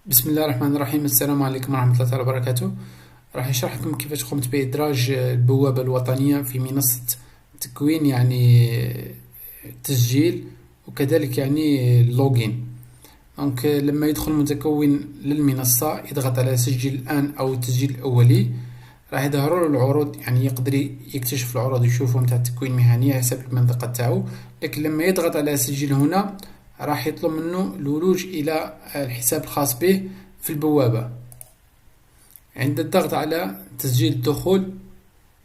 بسم الله الرحمن الرحيم. السلام عليكم ورحمة الله تعالى وبركاته. راح نشرح لكم كيفاش قمت بإدراج البوابة الوطنية في منصة تكوين، تسجيل، وكذلك اللوجين. دونك لما يدخل المتكون للمنصة يضغط على سجل الآن أو التسجيل الأولي، راح يظهروا له العروض، يقدر يكتشف العروض يشوفهم تاع التكوين المهني حسب المنطقة تاعو. لكن لما يضغط على سجل هنا راح يطلب منه الولوج إلى الحساب الخاص به في البوابة. عند الضغط على تسجيل الدخول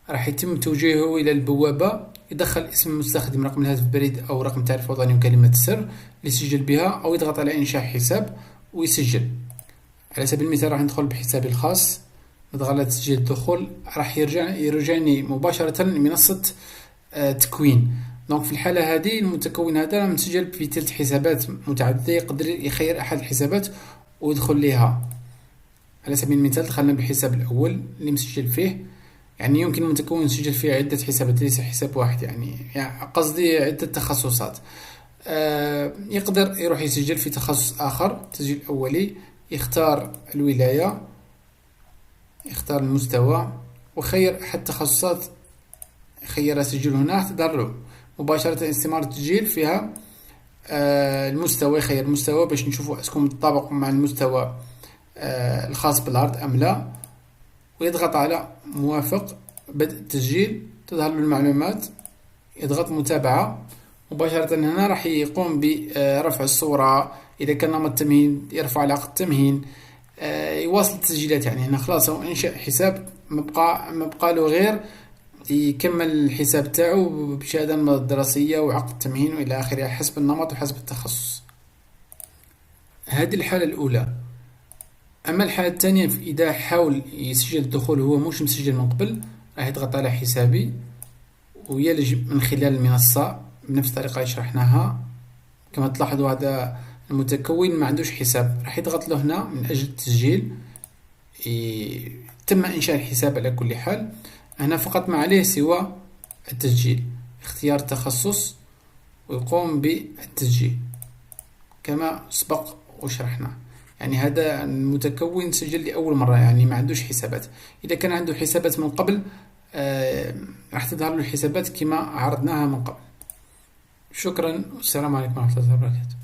راح يتم توجيهه إلى البوابة، يدخل اسم المستخدم، رقم الهاتف البريد أو رقم تعريف وطني وكلمة السر اللي يسجل بها، أو يضغط على إنشاء حساب ويسجل. على سبيل المثال راح ندخل بحسابي الخاص، نضغط على تسجيل الدخول، راح يرجعني مباشرة لمنصة تكوين. دونك في الحالة هذه المتكون هذا مسجل في 3 حسابات متعددة، يقدر يخير أحد الحسابات ويدخل ليها. على سبيل المثال دخلنا بالحساب الأول اللي مسجل فيه، يمكن المتكون يسجل فيه عدة حسابات، ليس حساب واحد، قصدي عدة تخصصات. يقدر يروح يسجل في تخصص آخر، تسجيل أولي، يختار الولاية، يختار المستوى، وخير أحد التخصصات، خير سجل هنا، تظهر له مباشرة استمارة التسجيل فيها المستوى، يخير المستوى باش نشوفوا اسكم متطابق مع المستوى الخاص بالعرض أم لا، ويضغط على موافق بدء التسجيل، تظهر له المعلومات، يضغط متابعة. مباشرة هنا راح يقوم برفع الصورة، إذا كان نمط التمهين يرفع على عقد التمهين، يواصل التسجيلات. هنا خلاص هو انشأ حساب، مبقى له غير يكمل الحساب تاعو بشهادة الدراسية وعقد التمهين وإلى آخره حسب النمط وحسب التخصص. هذه الحالة الأولى. أما الحالة الثانية، إذا حاول يسجل الدخول هو مش مسجل من قبل، راح يضغط على حسابي ويلج من خلال المنصة بنفس الطريقة اللي شرحناها. كما تلاحظوا هذا المتكون ما عندوش حساب، راح يضغط له هنا من أجل التسجيل. تم إنشاء الحساب على كل حال. هنا فقط ما عليه سوى التسجيل، اختيار التخصص ويقوم بالتسجيل كما سبق وشرحنا. هذا المتكون سجل لأول مرة، ما عندوش حسابات. إذا كان عنده حسابات من قبل راح تظهر له الحسابات كما عرضناها من قبل. شكرا والسلام عليكم ورحمة الله وبركاته.